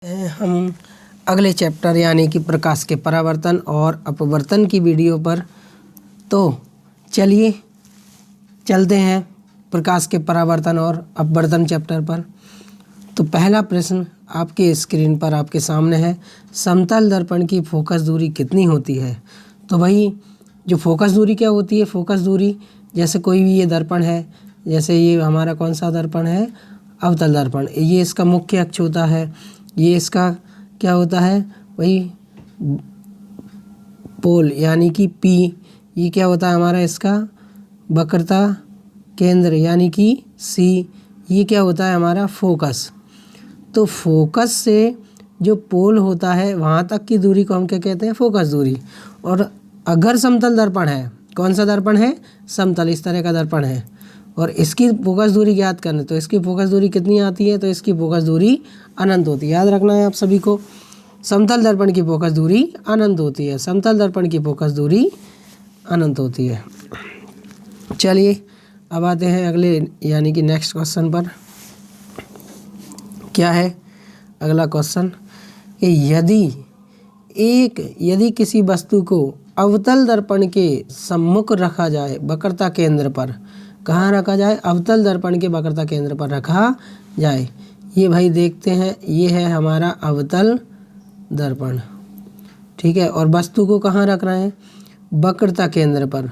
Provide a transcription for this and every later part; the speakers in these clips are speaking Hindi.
हम अगले चैप्टर यानी कि प्रकाश के परावर्तन और अपवर्तन की वीडियो पर। तो चलिए चलते हैं प्रकाश के परावर्तन और अपवर्तन चैप्टर पर। तो पहला प्रश्न आपके स्क्रीन पर आपके सामने है, समतल दर्पण की फोकस दूरी कितनी होती है। तो भाई जो फोकस दूरी क्या होती है, फोकस दूरी जैसे कोई भी ये दर्पण है, जैसे ये हमारा कौन सा दर्पण है, अवतल दर्पण, ये इसका मुख्य अक्ष होता है, ये इसका क्या होता है वही पोल यानी कि पी, ये क्या होता है हमारा इसका वक्रता केंद्र यानी कि सी, ये क्या होता है हमारा फोकस। तो फोकस से जो पोल होता है वहाँ तक की दूरी को हम क्या कहते हैं, फोकस दूरी। और अगर समतल दर्पण है, कौन सा दर्पण है, समतल, इस तरह का दर्पण है और इसकी फोकस दूरी ज्ञात करनी, तो इसकी फोकस दूरी कितनी आती है, तो इसकी फोकस दूरी अनंत होती है। याद रखना है आप सभी को, समतल दर्पण की फोकस दूरी अनंत होती है, समतल दर्पण की फोकस दूरी अनंत होती है। चलिए अब आते हैं अगले यानी कि नेक्स्ट क्वेश्चन पर। क्या है अगला क्वेश्चन कि यदि किसी वस्तु को अवतल दर्पण के सम्मुख रखा जाए, वक्रता केंद्र पर, कहाँ रखा जाए, अवतल दर्पण के वक्रता केंद्र पर रखा जाए। ये भाई देखते हैं, ये है हमारा अवतल दर्पण, ठीक है। और वस्तु को कहाँ रख रहे हैं, वक्रता केंद्र पर,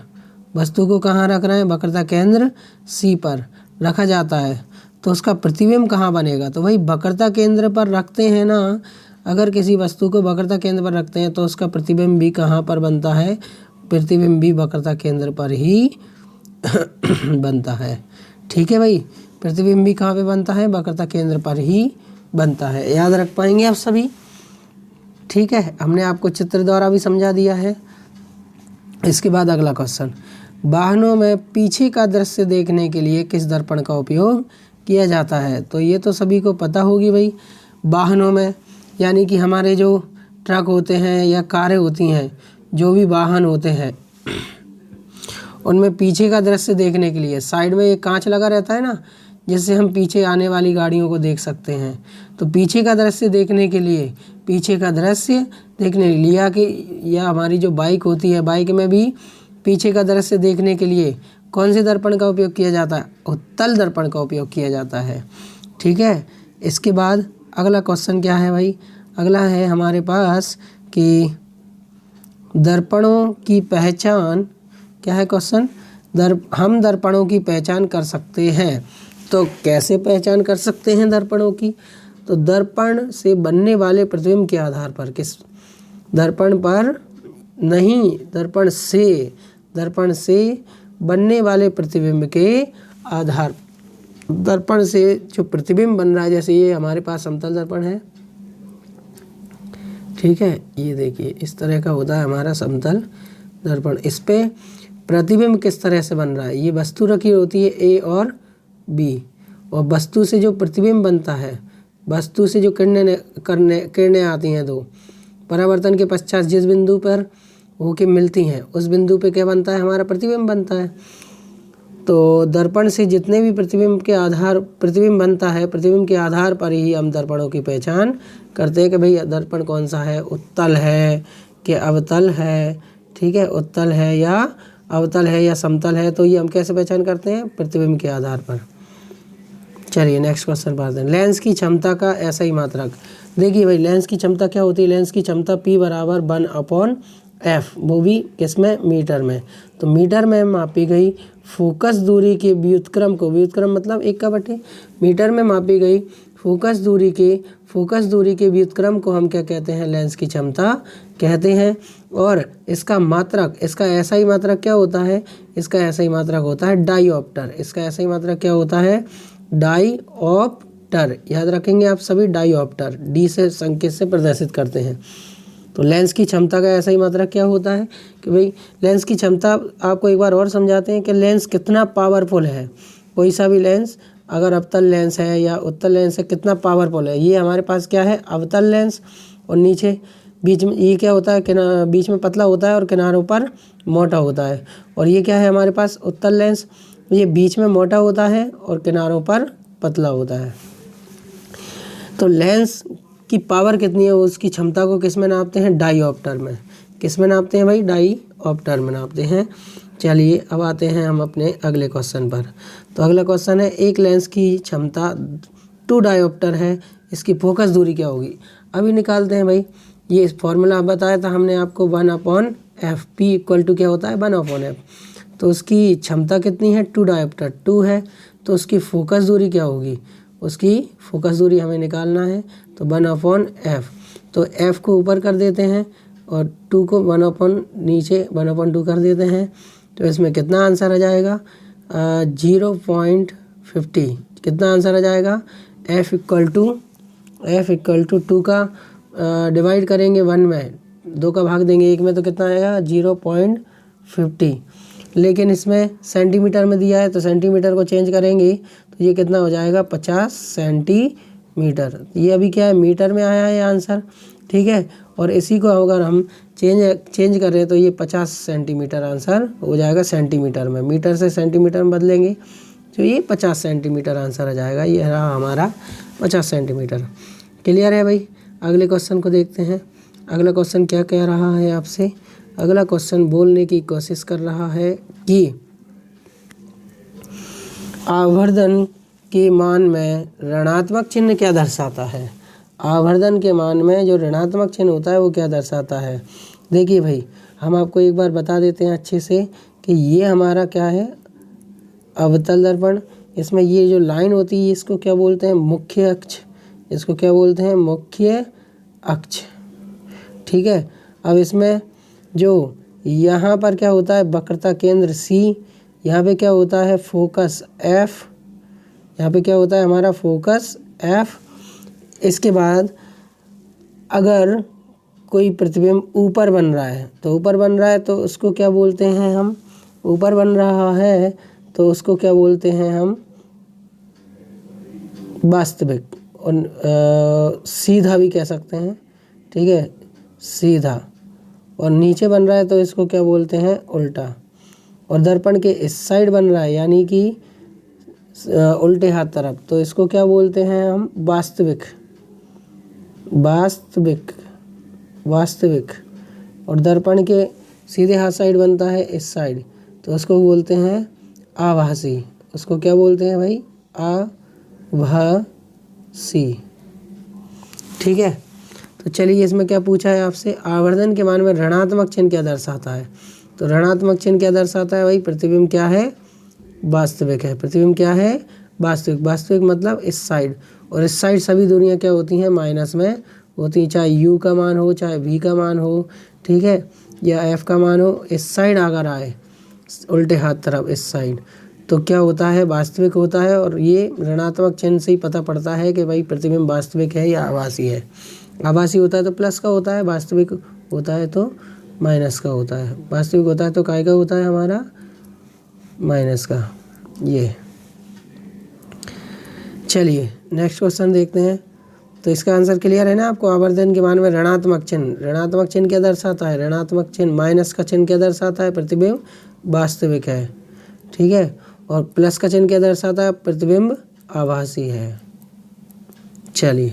वस्तु को कहाँ रख रहे हैं, वक्रता केंद्र सी पर रखा जाता है। तो उसका प्रतिबिंब कहाँ बनेगा, तो भाई वक्रता केंद्र पर रखते हैं ना, अगर किसी वस्तु को वक्रता केंद्र पर रखते हैं तो उसका प्रतिबिंब भी कहाँ पर बनता है, प्रतिबिंब भी वक्रता केंद्र पर ही बनता है, ठीक है भाई। प्रतिबिंब भी कहाँ पे बनता है, वक्रता केंद्र पर ही बनता है। याद रख पाएंगे आप सभी, ठीक है। हमने आपको चित्र द्वारा भी समझा दिया है। इसके बाद अगला क्वेश्चन, वाहनों में पीछे का दृश्य देखने के लिए किस दर्पण का उपयोग किया जाता है। तो ये तो सभी को पता होगी भाई, वाहनों में यानी कि हमारे जो ट्रक होते हैं या कारें होती हैं, जो भी वाहन होते हैं, उनमें पीछे का दृश्य देखने के लिए साइड में एक कांच लगा रहता है ना, जिससे हम पीछे आने वाली गाड़ियों को देख सकते हैं। तो पीछे का दृश्य देखने के लिए, पीछे का दृश्य देखने के लिए या हमारी जो बाइक होती है, बाइक में भी पीछे का दृश्य देखने के लिए कौन से दर्पण का उपयोग किया जाता है, उत्तल दर्पण का उपयोग किया जाता है, ठीक है। इसके बाद अगला क्वेश्चन क्या है भाई, अगला है हमारे पास कि दर्पणों की पहचान, क्या है क्वेश्चन, हम दर्पणों की पहचान कर सकते हैं। तो कैसे पहचान कर सकते हैं दर्पणों की, तो दर्पण से बनने वाले प्रतिबिंब के आधार पर, किस दर्पण पर नहीं, दर्पण से बनने वाले प्रतिबिंब के आधार, दर्पण से जो प्रतिबिंब बन रहा है, जैसे ये हमारे पास समतल दर्पण है, ठीक है, ये देखिए इस तरह का होता है हमारा समतल दर्पण। इस पे प्रतिबिंब किस तरह से बन रहा है, ये वस्तु रखी होती है ए और बी, और वस्तु से जो प्रतिबिंब बनता है, वस्तु से जो किरणें आती हैं दो, परावर्तन के पश्चात जिस बिंदु पर होके मिलती हैं, उस बिंदु पे क्या बनता है, हमारा प्रतिबिंब बनता है। तो दर्पण से जितने भी प्रतिबिंब बनता है, प्रतिबिंब के आधार पर ही हम दर्पणों की पहचान करते हैं कि भाई दर्पण कौन सा है, उत्तल है कि अवतल है, ठीक है, उत्तल है या अवतल है या समतल है। तो ये हम कैसे पहचान करते हैं, प्रतिबिंब के आधार पर। चलिए नेक्स्ट क्वेश्चन पर आते हैं, लेंस की क्षमता का ऐसा ही मात्रक। देखिए भाई लेंस की क्षमता क्या होती है, लेंस की क्षमता P बराबर 1/f, वो भी किसमें, मीटर में। तो मीटर में मापी गई फोकस दूरी के व्युत्क्रम को, व्युत्क्रम मतलब 1/, मीटर में मापी गई फोकस दूरी के व्युत्क्रम को हम क्या कहते हैं, लेंस की क्षमता कहते हैं। और इसका मात्रक, इसका ऐसा ही मात्रक क्या होता है, इसका ऐसा ही मात्रक होता है डाईऑप्टर। इसका ऐसा ही मात्रक क्या होता है, डाईऑप्टर। याद रखेंगे आप सभी, डाईऑप्टर डी से संकेत से प्रदर्शित करते हैं। तो लेंस की क्षमता का ऐसा ही मात्रक क्या होता है कि भाई लेंस की क्षमता, आपको एक बार और समझाते हैं कि लेंस कितना पावरफुल है। कोई सा भी लेंस, अगर अवतल लेंस है या उत्तल लेंस है, कितना पावरफुल है। ये हमारे पास क्या है, अवतल लेंस, और नीचे बीच में ये क्या होता है, बीच में पतला होता है और किनारों पर मोटा होता है। और ये क्या है हमारे पास, उत्तल लेंस, ये बीच में मोटा होता है और किनारों पर पतला होता है। तो लेंस उसकी पावर कितनी है, उसकी क्षमता को किस में नापते हैं, डाईऑप्टर में। किस में नापते हैं भाई, डाईऑप्टर में नापते हैं। चलिए अब आते हैं हम अपने अगले क्वेश्चन पर। तो अगला क्वेश्चन है, एक लेंस की क्षमता 2 डाईऑप्टर है, इसकी फोकस दूरी क्या होगी। अभी निकालते हैं भाई। ये फॉर्मूला बताया था हमने आपको 1/f, p इक्वल टू क्या होता है 1/f। तो उसकी क्षमता कितनी है, 2 डायोप्टर 2 है, तो उसकी फोकस दूरी क्या होगी, उसकी फोकस दूरी हमें निकालना है। तो 1/f, तो f को ऊपर कर देते हैं और 2 को 1/ नीचे 1/2 कर देते हैं। तो इसमें कितना आंसर आ जाएगा, 0.50। कितना आंसर आ जाएगा, f इक्वल टू 2 का डिवाइड करेंगे 1 में, 2 का भाग देंगे 1 में, तो कितना आएगा 0.50। लेकिन इसमें सेंटीमीटर में दिया है तो सेंटीमीटर को चेंज करेंगे तो ये कितना हो जाएगा 50 सेंटीमीटर। ये अभी क्या है, मीटर में आया है आंसर, ठीक है। और इसी को अगर हम चेंज करें तो ये 50 सेंटीमीटर आंसर हो जाएगा सेंटीमीटर में। मीटर से सेंटीमीटर में बदलेंगे तो ये 50 सेंटीमीटर आंसर आ जाएगा। ये रहा हमारा 50 सेंटीमीटर। क्लियर है भाई। अगले क्वेश्चन को देखते हैं। अगला क्वेश्चन क्या कह रहा है आपसे, अगला क्वेश्चन बोलने की कोशिश कर रहा है कि आवर्धन के मान में ऋणात्मक चिन्ह क्या दर्शाता है। आवर्धन के मान में जो ऋणात्मक चिन्ह होता है वो क्या दर्शाता है। देखिए भाई, हम आपको एक बार बता देते हैं अच्छे से कि ये हमारा क्या है, अवतल दर्पण। इसमें ये जो लाइन होती है इसको क्या बोलते हैं, मुख्य अक्ष। इसको क्या बोलते हैं, मुख्य अक्ष, ठीक है। अब इसमें जो यहाँ पर क्या होता है, वक्रता केंद्र C, यहाँ पे क्या होता है फोकस F, यहाँ पे क्या होता है हमारा फोकस F। इसके बाद अगर कोई प्रतिबिंब ऊपर बन रहा है तो ऊपर बन रहा है तो उसको क्या बोलते हैं हम, ऊपर बन रहा है तो उसको क्या बोलते हैं हम, वास्तविक। और सीधा भी कह सकते हैं, ठीक है, सीधा। और नीचे बन रहा है तो इसको क्या बोलते हैं, उल्टा। और दर्पण के इस साइड बन रहा है यानी कि उल्टे हाथ तरफ, तो इसको क्या बोलते हैं हम, वास्तविक। वास्तविक वास्तविक। और दर्पण के सीधे हाथ साइड बनता है इस साइड, तो उसको बोलते हैं आभासी। उसको क्या बोलते हैं भाई, आभासी, ठीक है। तो चलिए इसमें क्या पूछा है आपसे, आवर्धन के मान में ऋणात्मक चिन्ह क्या दर्शाता है। तो ऋणात्मक चिन्ह क्या दर्शाता है भाई, प्रतिबिंब क्या है, वास्तविक है। प्रतिबिंब क्या है, वास्तविक। वास्तविक मतलब इस साइड, और इस साइड सभी दूरियां क्या होती हैं, माइनस में होती हैं, चाहे u का मान हो चाहे v का मान हो, ठीक है, या f का मान हो। इस साइड अगर आए उल्टे हाथ तरफ इस साइड तो क्या होता है, वास्तविक होता है। और ये ऋणात्मक चिन्ह से ही पता पड़ता है कि भाई प्रतिबिंब वास्तविक है या आभासी है। आभासी होता है तो प्लस का होता है, वास्तविक होता है तो माइनस का होता है। वास्तविक होता है तो काय का होता है हमारा, माइनस का। ये चलिए नेक्स्ट क्वेश्चन देखते हैं। तो इसका आंसर क्लियर है ना आपको। आवर्धन के मान में ऋणात्मक चिन्ह, ऋणात्मक चिन्ह क्या दर्शाता है, ऋणात्मक चिन्ह माइनस का चिन्ह क्या दर्शाता है, प्रतिबिंब वास्तविक है, ठीक है। और प्लस का चिन्ह क्या दर्शाता है, प्रतिबिंब आभासी है। चलिए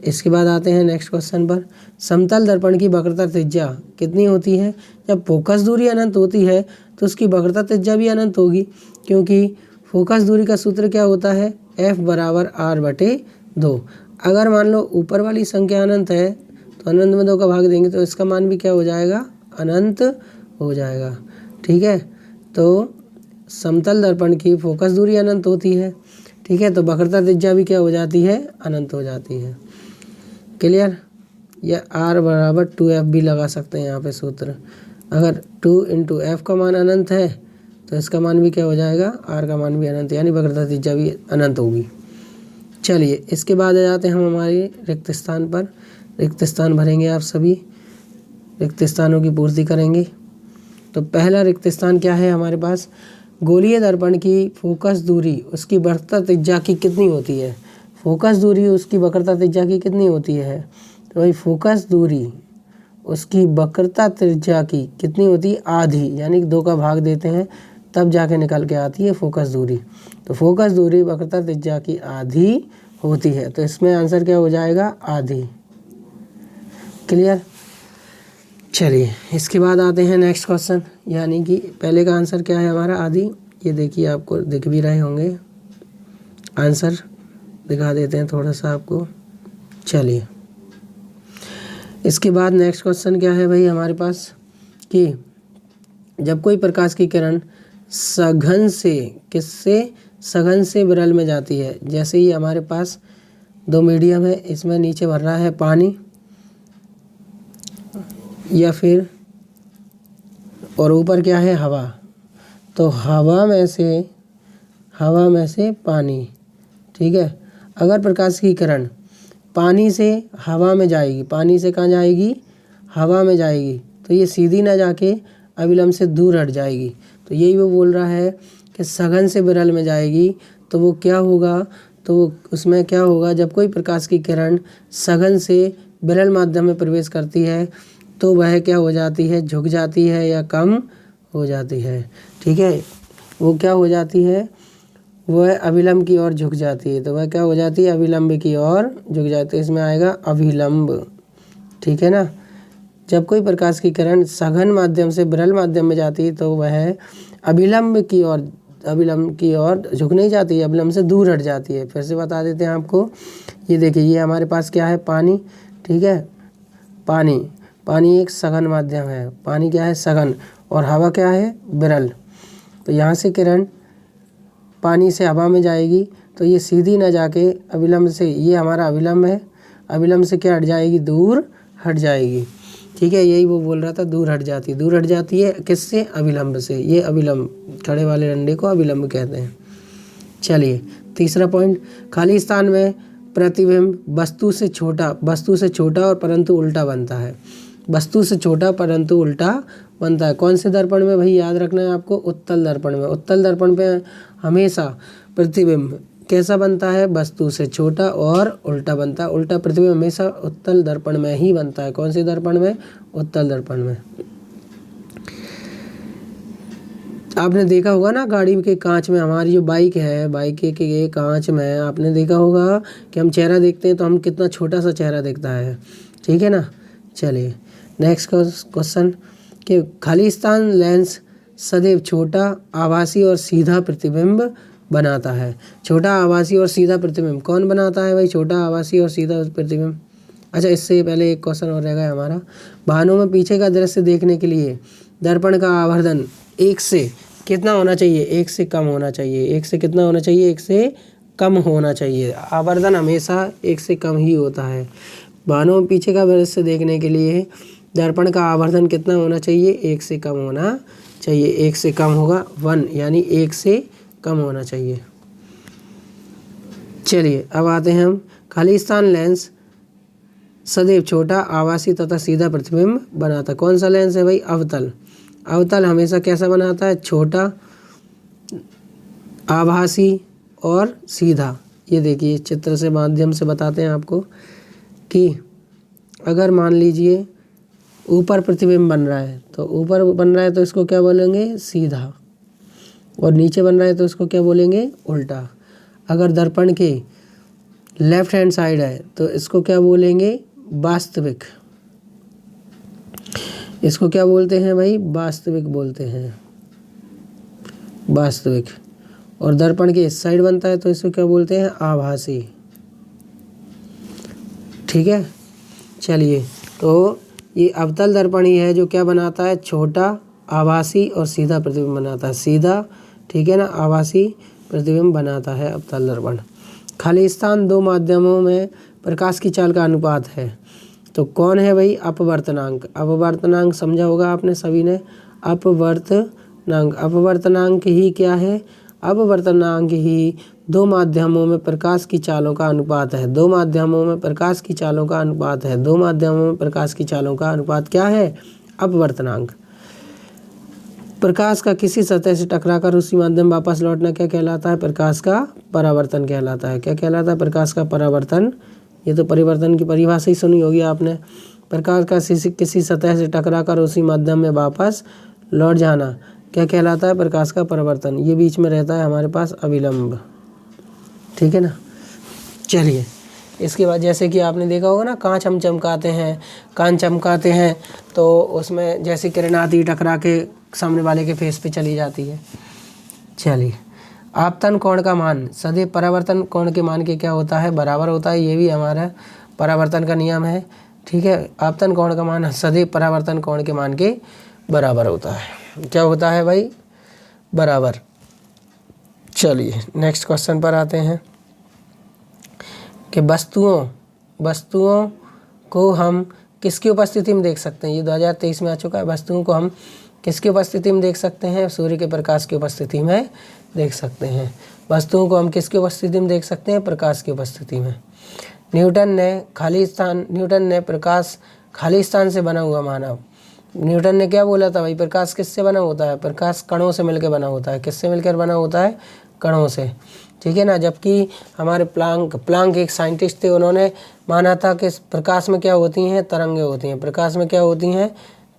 इसके बाद आते हैं नेक्स्ट क्वेश्चन पर। समतल दर्पण की वक्रता त्रिज्या कितनी होती है। जब फोकस दूरी अनंत होती है तो उसकी वक्रता त्रिज्या भी अनंत होगी, क्योंकि फोकस दूरी का सूत्र क्या होता है, F बराबर R/2। अगर मान लो ऊपर वाली संख्या अनंत है तो अनंत में 2 का भाग देंगे तो इसका मान भी क्या हो जाएगा, अनंत हो जाएगा, ठीक है। तो समतल दर्पण की फोकस दूरी अनंत होती है, ठीक है, तो वक्रता त्रिज्या भी क्या हो जाती है, अनंत हो जाती है। क्लियर। या R बराबर 2F भी लगा सकते हैं यहाँ पे सूत्र। अगर 2 × F का मान अनंत है तो इसका मान भी क्या हो जाएगा, R का मान भी अनंत, यानी वक्रता त्रिज्या भी अनंत होगी। चलिए इसके बाद आ जाते हैं हम हमारे रिक्त स्थान पर। रिक्त स्थान भरेंगे आप सभी, रिक्त स्थानों की पूर्ति करेंगे। तो पहला रिक्त स्थान क्या है हमारे पास, गोलीय दर्पण की फोकस दूरी उसकी वक्रता त्रिज्या की कितनी होती है। फोकस दूरी उसकी वक्रता त्रिज्या की कितनी होती है, तो भाई फोकस दूरी उसकी वक्रता त्रिज्या की कितनी होती है, आधी, यानी 2 का भाग देते हैं तब जाके निकल के आती है फोकस दूरी। तो फोकस दूरी वक्रता त्रिज्या की आधी होती है, तो इसमें आंसर क्या हो जाएगा, आधी। क्लियर। चलिए इसके बाद आते हैं नेक्स्ट क्वेश्चन, यानी कि पहले का आंसर क्या है हमारा आदि, ये देखिए आपको दिख भी रहे होंगे, आंसर दिखा देते हैं थोड़ा सा आपको। चलिए इसके बाद नेक्स्ट क्वेश्चन क्या है भाई हमारे पास कि जब कोई प्रकाश की किरण सघन से किससे सघन से विरल में जाती है, जैसे ही हमारे पास दो मीडियम है, इसमें नीचे भर रहा है पानी या फिर और ऊपर क्या है हवा, तो हवा में से पानी, ठीक है। अगर प्रकाश की किरण पानी से हवा में जाएगी, पानी से कहाँ जाएगी, हवा में जाएगी, तो ये सीधी ना जाके अविलंब से दूर हट जाएगी। तो यही वो बोल रहा है कि सघन से विरल में जाएगी, तो वो क्या होगा, तो उसमें क्या होगा, जब कोई प्रकाश की किरण सघन से विरल माध्यम में प्रवेश करती है तो वह क्या हो जाती है, झुक जाती है या कम हो जाती है, ठीक है। वो क्या हो जाती है, वह अविलंब की ओर झुक जाती है, तो वह क्या हो जाती है, अविलंब की ओर झुक जाती है, इसमें आएगा अभिलंब, ठीक है ना। जब कोई प्रकाश की किरण सघन माध्यम से विरल माध्यम में जाती है तो वह अभिलंब की ओर झुक नहीं जाती है, अभिलंब से दूर हट जाती है। फिर से बता देते हैं आपको, ये देखिए ये हमारे पास क्या है, पानी, ठीक है। पानी एक सघन माध्यम है, पानी क्या है, सघन, और हवा क्या है, विरल। तो यहाँ से किरण पानी से हवा में जाएगी तो ये सीधी ना जाके अविलंब से, ये हमारा अविलंब है, अविलंब से क्या हट जाएगी, दूर हट जाएगी, ठीक है। यही वो बोल रहा था, दूर हट जाती है किससे, अविलंब से। ये अविलंब, खड़े वाले डंडे को अविलंब कहते हैं। चलिए तीसरा पॉइंट, खाली स्थान में प्रतिबिंब वस्तु से छोटा और परंतु उल्टा बनता है। वस्तु से छोटा परंतु उल्टा बनता है, कौन से दर्पण में भाई, याद रखना है आपको, उत्तल दर्पण में। उत्तल दर्पण पे हमेशा प्रतिबिंब कैसा बनता है, वस्तु से छोटा और उल्टा बनता है। उल्टा प्रतिबिंब हमेशा उत्तल दर्पण में ही बनता है, कौन से दर्पण में, उत्तल दर्पण में। आपने देखा होगा ना गाड़ी के कांच में, हमारी जो बाइक है, बाइक के कांच में आपने देखा होगा कि हम चेहरा देखते हैं तो हम कितना छोटा सा चेहरा दिखता है, ठीक है ना। चलिए नेक्स्ट क्वेश्चन कि खाली स्थान लेंस सदैव छोटा, आभासी और सीधा प्रतिबिंब बनाता है। छोटा, आभासी और सीधा प्रतिबिंब कौन बनाता है भाई, छोटा, आभासी और सीधा प्रतिबिंब। अच्छा इससे पहले एक क्वेश्चन और रहेगा हमारा, वाहनों में पीछे का दृश्य देखने के लिए दर्पण का आवर्धन 1 से कितना होना चाहिए, 1 से कम होना चाहिए। 1 से कितना होना चाहिए, 1 से कम होना चाहिए। आवर्धन हमेशा 1 से कम ही होता है। वाहनों में पीछे का दृश्य देखने के लिए दर्पण का आवर्धन कितना होना चाहिए, 1 से कम होना चाहिए। 1 से कम होगा 1, यानी 1 से कम होना चाहिए। चलिए अब आते हैं हम, खाली स्थान लेंस सदैव छोटा, आभासी तथा सीधा प्रतिबिंब बनाता। कौन सा लेंस है भाई, अवतल। अवतल हमेशा कैसा बनाता है, छोटा, आभासी और सीधा। ये देखिए चित्र से माध्यम से बताते हैं आपको कि अगर मान लीजिए ऊपर प्रतिबिंब बन रहा है, तो ऊपर बन रहा है तो इसको क्या बोलेंगे, सीधा, और नीचे बन रहा है तो इसको क्या बोलेंगे, उल्टा। अगर दर्पण के लेफ्ट हैंड साइड है तो इसको क्या बोलेंगे, वास्तविक। इसको क्या बोलते हैं भाई, वास्तविक बोलते हैं, वास्तविक। और दर्पण के इस साइड बनता है तो इसको क्या बोलते हैं, आभासी, ठीक है। चलिए तो ये अवतल दर्पण ही है जो क्या बनाता है, छोटा, आभासी और सीधा प्रतिबिंब बनाता है, सीधा, ठीक है ना, आभासी प्रतिबिंब बनाता है अवतल दर्पण। खाली स्थान दो माध्यमों में प्रकाश की चाल का अनुपात है, तो कौन है भाई, अपवर्तनांक। अपवर्तनांक समझा होगा आपने सभी ने, अपवर्तनांक। अपवर्तनांक ही क्या है, अपवर्तनांक ही दो माध्यमों में प्रकाश की चालों का अनुपात है। दो माध्यमों में प्रकाश की चालों का अनुपात है। दो माध्यमों में प्रकाश की चालों का अनुपात क्या है, अपवर्तनांक। प्रकाश का किसी सतह से टकराकर उसी माध्यम वापस लौटना क्या कहलाता है, प्रकाश का परावर्तन कहलाता है। क्या कहलाता है, प्रकाश का परावर्तन। ये तो परिवर्तन की परिभाषा ही सुनी होगी आपने। प्रकाश का किसी सतह से टकराकर उसी माध्यम में वापस लौट जाना क्या कहलाता है, प्रकाश का परावर्तन। ये बीच में रहता है हमारे पास अविलंब, ठीक है ना। चलिए इसके बाद जैसे कि आपने देखा होगा ना, कांच हम चमकाते हैं, कांच चमकाते हैं तो उसमें जैसे किरण आती टकरा के सामने वाले के फेस पे चली जाती है। चलिए, आपतन कोण का मान सदैव परावर्तन कोण के मान के क्या होता है, बराबर होता है। ये भी हमारा परावर्तन का नियम है, ठीक है। आपतन कोण का मान सदैव परावर्तन कोण के मान के बराबर होता है। क्या होता है भाई, बराबर। चलिए नेक्स्ट क्वेश्चन पर आते हैं कि वस्तुओं को हम किसकी उपस्थिति में देख सकते हैं। ये 2023 में आ चुका है। वस्तुओं को हम किसकी उपस्थिति में देख सकते हैं, सूर्य के प्रकाश की उपस्थिति में देख सकते हैं। वस्तुओं को हम किसकी उपस्थिति में देख सकते हैं, प्रकाश की उपस्थिति में। न्यूटन ने प्रकाश खाली स्थान से बना हुआ माना। न्यूटन ने क्या बोला था भाई, प्रकाश किससे बना होता है, प्रकाश कणों से मिलकर बना होता है। किससे मिलकर बना होता है, कणों से, ठीक है ना। जबकि हमारे प्लांक एक साइंटिस्ट थे, उन्होंने माना था कि प्रकाश में क्या होती हैं, तरंगें होती हैं। प्रकाश में क्या होती हैं,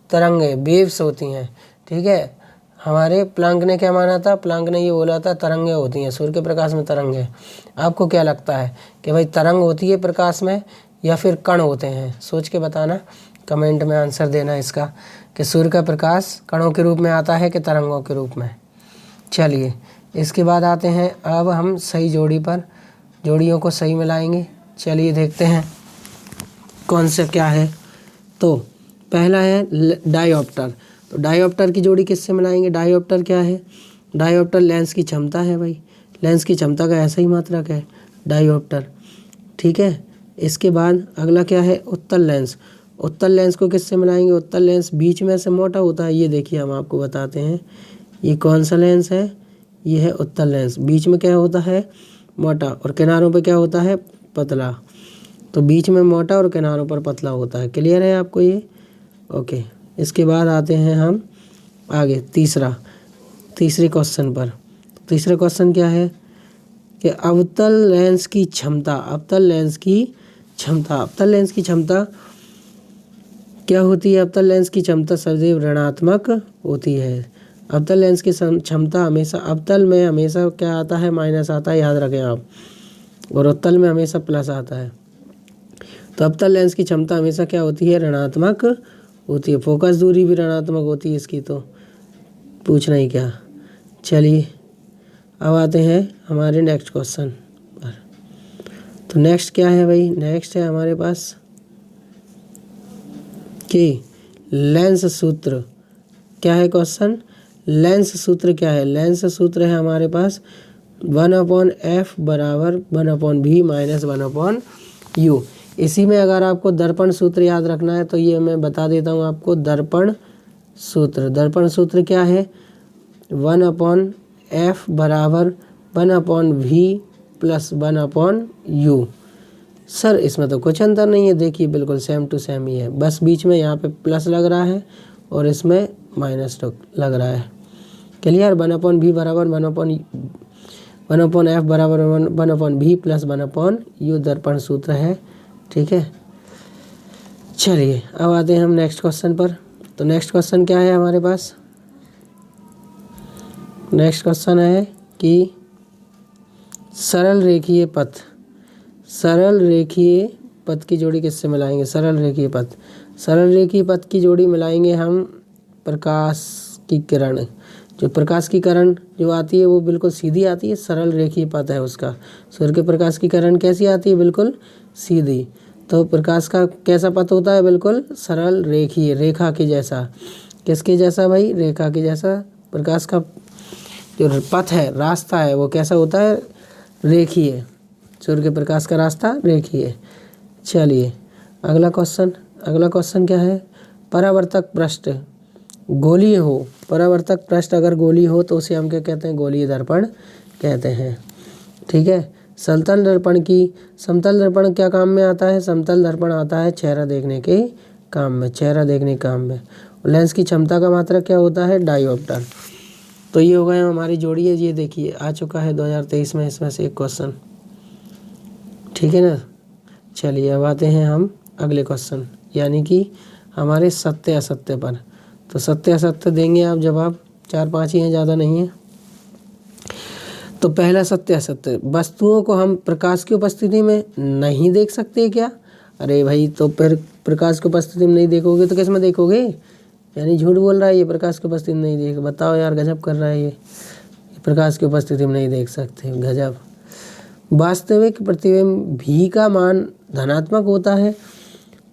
तरंगें, वेव्स होती हैं, ठीक है। हमारे प्लांक ने क्या माना था, प्लांक ने ये बोला था तरंगें होती हैं, सूर्य के प्रकाश में तरंगें। आपको क्या लगता है कि भाई तरंग होती है प्रकाश में या फिर कण होते हैं, सोच के बताना, कमेंट में आंसर देना इसका कि सूर्य का प्रकाश कणों के रूप में आता है कि तरंगों के रूप में। चलिए इसके बाद आते हैं अब हम सही जोड़ी पर, जोड़ियों को सही मिलाएंगे। चलिए देखते हैं कौन सा क्या है। तो पहला है डायोप्टर। तो डायोप्टर की जोड़ी किससे मिलाएंगे, डायोप्टर क्या है, डायोप्टर लेंस की क्षमता है भाई, लेंस की क्षमता का ऐसा ही मात्रक है डायोप्टर, ठीक है। इसके बाद अगला क्या है, उत्तल लेंस। उत्तल लेंस को किससे मिलाएंगे, उत्तल लेंस बीच में से मोटा होता है। ये देखिए हम आपको बताते हैं, ये कौन सा लेंस है, ये है उत्तल लेंस। बीच में क्या होता है, मोटा, और किनारों पे क्या होता है, पतला। तो बीच में मोटा और किनारों पर पतला होता है। क्लियर है आपको ये, ओके। इसके बाद आते हैं हम आगे तीसरे क्वेश्चन पर। तीसरा क्वेश्चन क्या है कि अवतल लेंस की क्षमता, अवतल लेंस की क्षमता क्या होती है। अवतल लेंस की क्षमता सदैव ऋणात्मक होती है। अवतल लेंस की क्षमता हमेशा, अवतल में हमेशा क्या आता है, माइनस आता है, याद रखें आप, और उत्तल में हमेशा प्लस आता है। तो अवतल लेंस की क्षमता हमेशा क्या होती है, ऋणात्मक होती है। फोकस दूरी भी ऋणात्मक होती है इसकी, तो पूछना ही क्या। चलिए अब आते हैं हमारे नेक्स्ट क्वेश्चन पर। तो नेक्स्ट क्या है भाई, नेक्स्ट है हमारे पास कि लेंस सूत्र। क्या है क्वेश्चन, लेंस सूत्र क्या है। लेंस सूत्र है हमारे पास 1/f बराबर 1/v माइनस 1/u। इसी में अगर आपको दर्पण सूत्र याद रखना है तो ये मैं बता देता हूँ आपको। दर्पण सूत्र क्या है, 1/f बराबर 1/v प्लस 1/u। सर इसमें तो कुछ अंतर नहीं है, देखिए बिल्कुल सेम टू सेम ही है, बस बीच में यहाँ पे प्लस लग रहा है और इसमें माइनस लग रहा है। क्लियर। 1/v बराबर 1/f बराबर 1/v प्लस 1/u दर्पण सूत्र है, ठीक है। चलिए अब आते हैं हम नेक्स्ट क्वेश्चन पर। तो नेक्स्ट क्वेश्चन क्या है हमारे पास, नेक्स्ट क्वेश्चन है कि सरल रेखीय पथ की जोड़ी किससे मिलाएंगे। सरल रेखीय पथ की जोड़ी मिलाएंगे हम प्रकाश की किरण। जो प्रकाश की किरण जो आती है वो बिल्कुल सीधी आती है, सरल रेखीय पथ है उसका। सूर्य के प्रकाश की किरण कैसी आती है, बिल्कुल सीधी। तो प्रकाश का कैसा पथ होता है, बिल्कुल सरल रेखीय, रेखा के जैसा। किसके जैसा भाई, रेखा के जैसा। प्रकाश का जो पथ है, रास्ता है, वो कैसा होता है, रेखीय। सूर्य के प्रकाश का रास्ता रेखीय। चलिए अगला क्वेश्चन क्या है, परावर्तक पृष्ठ गोलीय हो, परावर्तक पृष्ठ अगर गोलीय हो तो उसे हम क्या कहते हैं, गोलीय दर्पण कहते हैं, ठीक है। समतल दर्पण क्या काम में आता है, समतल दर्पण आता है चेहरा देखने के काम में, लेंस की क्षमता का मात्रक क्या होता है, डायोप्टर। तो ये हो गए हमारी जोड़ी है, ये देखिए आ चुका है 2023 में इसमें से एक क्वेश्चन, ठीक है ना। चलिए अब आते हैं हम अगले क्वेश्चन, यानी कि हमारे सत्य असत्य पर। तो सत्य असत्य देंगे आप जवाब, 4-5 ही हैं, ज़्यादा नहीं है। तो पहला सत्य असत्य, वस्तुओं को हम प्रकाश की उपस्थिति में नहीं देख सकते क्या? अरे भाई, तो फिर प्रकाश की उपस्थिति में नहीं देखोगे तो किस में देखोगे? यानी झूठ बोल रहा है ये, प्रकाश की उपस्थिति में नहीं देख। बताओ यार, गजब कर रहा है ये, प्रकाश की उपस्थिति में नहीं देख सकते, गजब। वास्तविक प्रतिबिंब भी का मान धनात्मक होता है,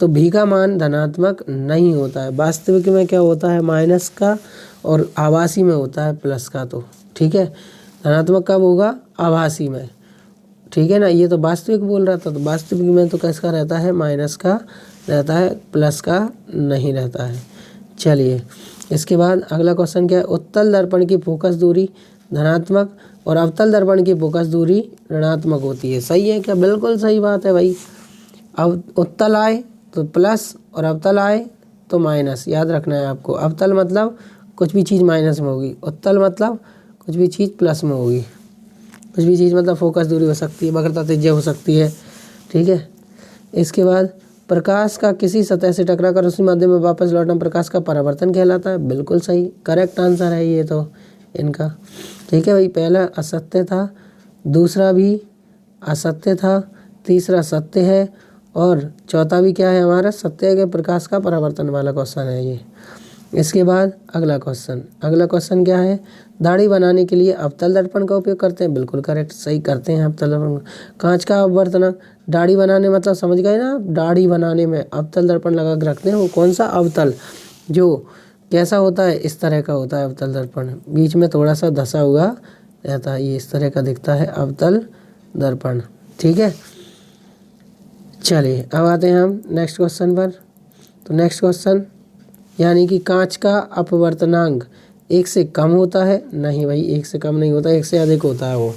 तो भी का मान धनात्मक नहीं होता है। वास्तविक में क्या होता है? माइनस का, और आभासी में होता है प्लस का। तो ठीक है, धनात्मक कब होगा? आभासी में, ठीक है ना। ये तो वास्तविक बोल रहा था, तो वास्तविक में तो किसका रहता है? माइनस का रहता है, प्लस का नहीं रहता है। चलिए, इसके बाद अगला क्वेश्चन क्या है? उत्तल दर्पण की फोकस दूरी धनात्मक और अवतल दर्पण की फोकस दूरी ऋणात्मक होती है। सही है क्या? बिल्कुल सही बात है भाई। अब उत्तल आए तो प्लस और अवतल आए तो माइनस, याद रखना है आपको। अवतल मतलब कुछ भी चीज़ माइनस में होगी, उत्तल मतलब कुछ भी चीज़ प्लस में होगी। कुछ भी चीज़ मतलब फोकस दूरी हो सकती है, वक्रता त्रिज्या हो सकती है, ठीक है। इसके बाद प्रकाश का किसी सतह से टकराकर उसी माध्यम में वापस लौटना प्रकाश का परावर्तन कहलाता है। बिल्कुल सही, करेक्ट आंसर है ये तो इनका, ठीक है भाई। पहला असत्य था, दूसरा भी असत्य था, तीसरा सत्य है, और चौथा भी क्या है हमारा? सत्य है कि प्रकाश का परावर्तन वाला क्वेश्चन है ये। इसके बाद अगला क्वेश्चन क्या है? दाढ़ी बनाने के लिए अवतल दर्पण का उपयोग करते हैं। बिल्कुल करेक्ट, सही करते हैं अवतल दर्पण। कांच का अपवर्तनांक, दाढ़ी बनाने मतलब समझ गए ना, दाढ़ी बनाने में अवतल दर्पण लगा के रखते हैं। वो कौन सा अवतल? जो कैसा होता है? इस तरह का होता है अवतल दर्पण, बीच में थोड़ा सा धंसा हुआ रहता है, ये इस तरह का दिखता है अवतल दर्पण, ठीक है। चलिए, अब आते हैं हम नेक्स्ट क्वेश्चन पर। तो नेक्स्ट क्वेश्चन, यानी कि कांच का अपवर्तनांक 1 से कम होता है? नहीं भाई, 1 से कम नहीं होता, 1 से अधिक होता है वो।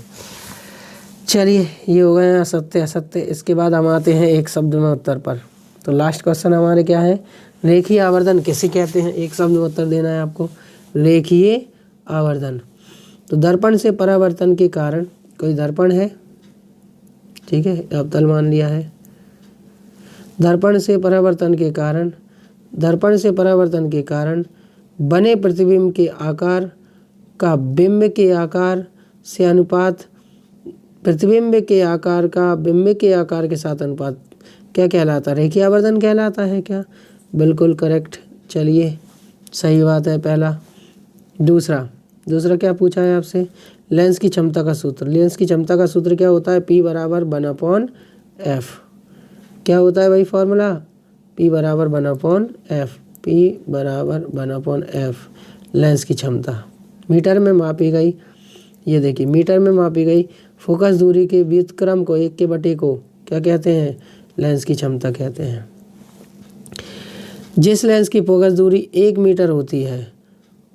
चलिए, ये हो गए असत्य असत्य। इसके बाद हम आते हैं एक शब्द में उत्तर पर। तो लास्ट क्वेश्चन हमारे क्या है? रेखीय आवर्धन किसे कहते हैं? एक शब्द में उत्तर देना है आपको। रेखीय आवर्धन, तो दर्पण से परावर्तन के कारण, कोई दर्पण है, ठीक है, अवतल मान लिया है। दर्पण से परावर्तन के कारण बने प्रतिबिंब के आकार का बिंब के आकार से अनुपात, प्रतिबिंब के आकार का बिंब के आकार के साथ अनुपात क्या कहलाता है? रेखीय आवर्धन कहलाता है क्या? बिल्कुल करेक्ट। चलिए, सही बात है पहला। दूसरा क्या पूछा है आपसे? लेंस की क्षमता का सूत्र। लेंस की क्षमता का सूत्र क्या होता है? P बराबर 1/f। क्या होता है भाई फॉर्मूला? P बराबर 1/f। P बराबर 1/f। लेंस की क्षमता मीटर में मापी गई, ये देखिए मीटर में मापी गई फोकस दूरी के व्युत्क्रम को 1/बटे को क्या कहते हैं? लेंस की क्षमता कहते हैं। जिस लेंस की फोकस दूरी 1 मीटर होती है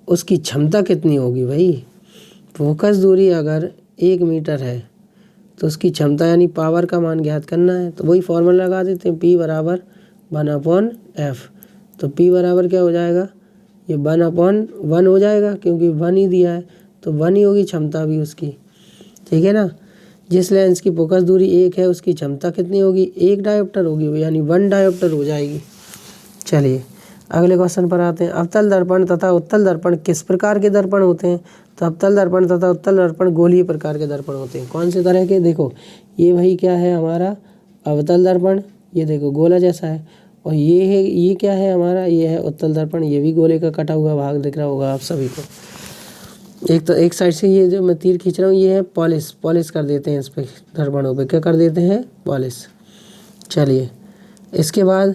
उसकी क्षमता कितनी होगी भाई? फोकस दूरी अगर 1 मीटर है तो उसकी क्षमता यानी पावर का मान ज्ञात करना है। तो वही फॉर्मूला लगा देते हैं, P बराबर 1/f। तो P बराबर क्या हो जाएगा? ये 1/1 हो जाएगा, क्योंकि 1 ही दिया है तो 1 ही होगी क्षमता भी उसकी, ठीक है ना। जिस लेंस की फोकस दूरी 1 है उसकी क्षमता कितनी होगी? 1 डायोप्टर होगी, यानी 1 डायोप्टर हो जाएगी। चलिए, अगले क्वेश्चन पर आते हैं। अवतल दर्पण तथा उत्तल दर्पण किस प्रकार के दर्पण होते हैं? तो अवतल दर्पण तथा उत्तल दर्पण गोलीय प्रकार के दर्पण होते हैं। कौन से तरह के? देखो, ये भाई क्या है हमारा? अवतल दर्पण, ये देखो गोला जैसा है। और ये है, ये क्या है हमारा? ये है उत्तल दर्पण, ये भी गोले का कटा हुआ भाग दिख रहा होगा आप सभी को। एक साइड से ये जो मैं तीर खींच रहा हूँ ये है पॉलिश कर देते हैं इस पे, दर्पणों पे क्या कर देते हैं? पॉलिश। चलिए, इसके बाद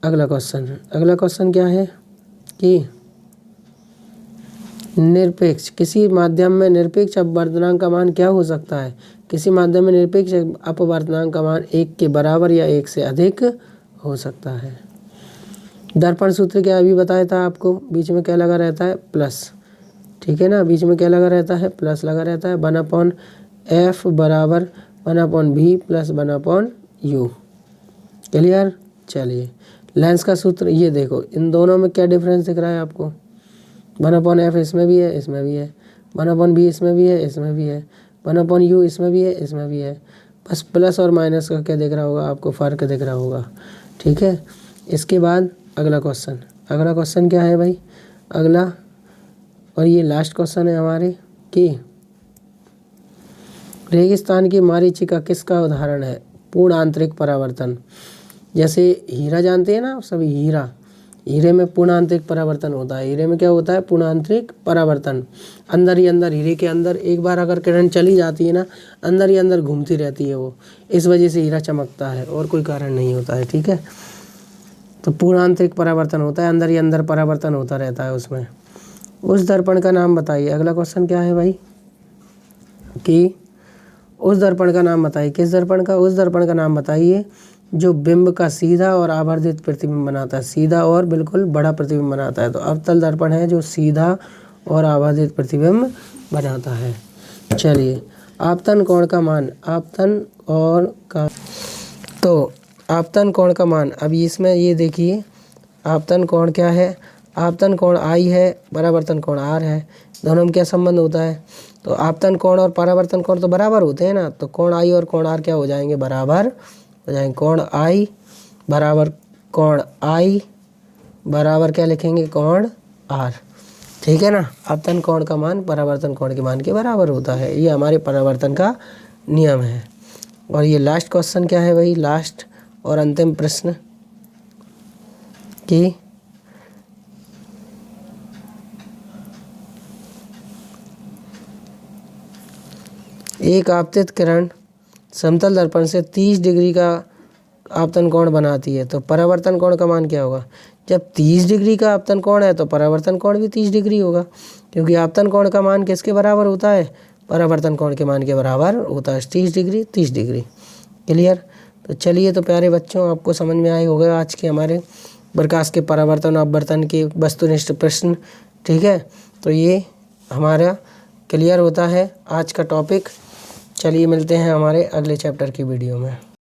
अगला क्वेश्चन क्या है कि निरपेक्ष, किसी माध्यम में निरपेक्ष अपवर्तनांक का मान क्या हो सकता है? किसी माध्यम में निरपेक्ष अपवर्तनांक का मान 1 के बराबर या 1 से अधिक हो सकता है। दर्पण सूत्र क्या अभी बताया था आपको? बीच में क्या लगा रहता है? प्लस, ठीक है ना। बीच में क्या लगा रहता है? प्लस लगा रहता है। 1/f बराबर 1/v प्लस 1/u। क्लियर? चलिए, लेंस का सूत्र ये देखो, इन दोनों में क्या डिफरेंस दिख रहा है आपको? 1/f इसमें भी है, इसमें भी है। 1/v इसमें भी है, इसमें भी है। 1/u इसमें भी है, इसमें भी है। बस प्लस और माइनस का क्या दिख रहा होगा आपको? फ़र्क दिख रहा होगा, ठीक है। इसके बाद अगला क्वेश्चन क्या है भाई? अगला और ये लास्ट क्वेश्चन है हमारे कि रेगिस्तान की मरीचिका किसका उदाहरण है? पूर्ण आंतरिक परावर्तन। जैसे हीरा जानते हैं ना सभी, हीरे में पूर्ण आंतरिक परावर्तन होता है। हीरे में क्या होता है? पूर्ण आंतरिक परावर्तन। अंदर ही अंदर, हीरे के अंदर एक बार अगर किरण चली जाती है ना, अंदर ही अंदर घूमती रहती है वो, इस वजह से हीरा चमकता है और कोई कारण नहीं होता है। ठीक है, तो पूर्ण आंतरिक परावर्तन होता है, अंदर ही अंदर परावर्तन होता रहता है उसमें। उस दर्पण का नाम बताइए। अगला क्वेश्चन क्या है भाई कि उस दर्पण का नाम बताइए। किस दर्पण का? उस दर्पण का नाम बताइए जो बिंब का सीधा और आवर्धित प्रतिबिंब बनाता है। सीधा और बिल्कुल बड़ा प्रतिबिंब बनाता है। तो अवतल दर्पण है जो सीधा और आवर्धित प्रतिबिंब बनाता है। चलिए, आपतन कोण का मान। आपतन कोण का, तो आपतन कोण का मान, अभी इसमें ये देखिए आपतन कोण क्या है। आपतन कोण आई है, परावर्तन कोण आर है। दोनों में क्या संबंध होता है? तो आपतन कोण और परावर्तन कोण तो बराबर होते हैं ना, तो कोण आई और कोण आर क्या हो जाएंगे? बराबर हो जाएंगे। कोण आई बराबर कोण आई बराबर क्या लिखेंगे? कोण आर। ठीक है ना, आपतन कोण का मान परावर्तन कोण के मान के बराबर होता है। ये हमारे परावर्तन का नियम है। और ये लास्ट क्वेश्चन क्या है भाई? लास्ट और अंतिम प्रश्न कि एक आपतित किरण समतल दर्पण से 30 डिग्री का आपतन कोण बनाती है, तो परावर्तन कोण का मान क्या होगा? जब 30 डिग्री का आपतन कोण है तो परावर्तन कोण भी 30 डिग्री होगा, क्योंकि आपतन कोण का मान किसके बराबर होता है? परावर्तन कोण के मान के बराबर होता है। 30 डिग्री 30 डिग्री। क्लियर? तो चलिए, तो प्यारे बच्चों, आपको समझ में आए होगा आज के हमारे प्रकाश के परावर्तन और अपवर्तन के वस्तुनिष्ठ प्रश्न। ठीक है, तो ये हमारा क्लियर होता है आज का टॉपिक। चलिए, मिलते हैं हमारे अगले चैप्टर की वीडियो में।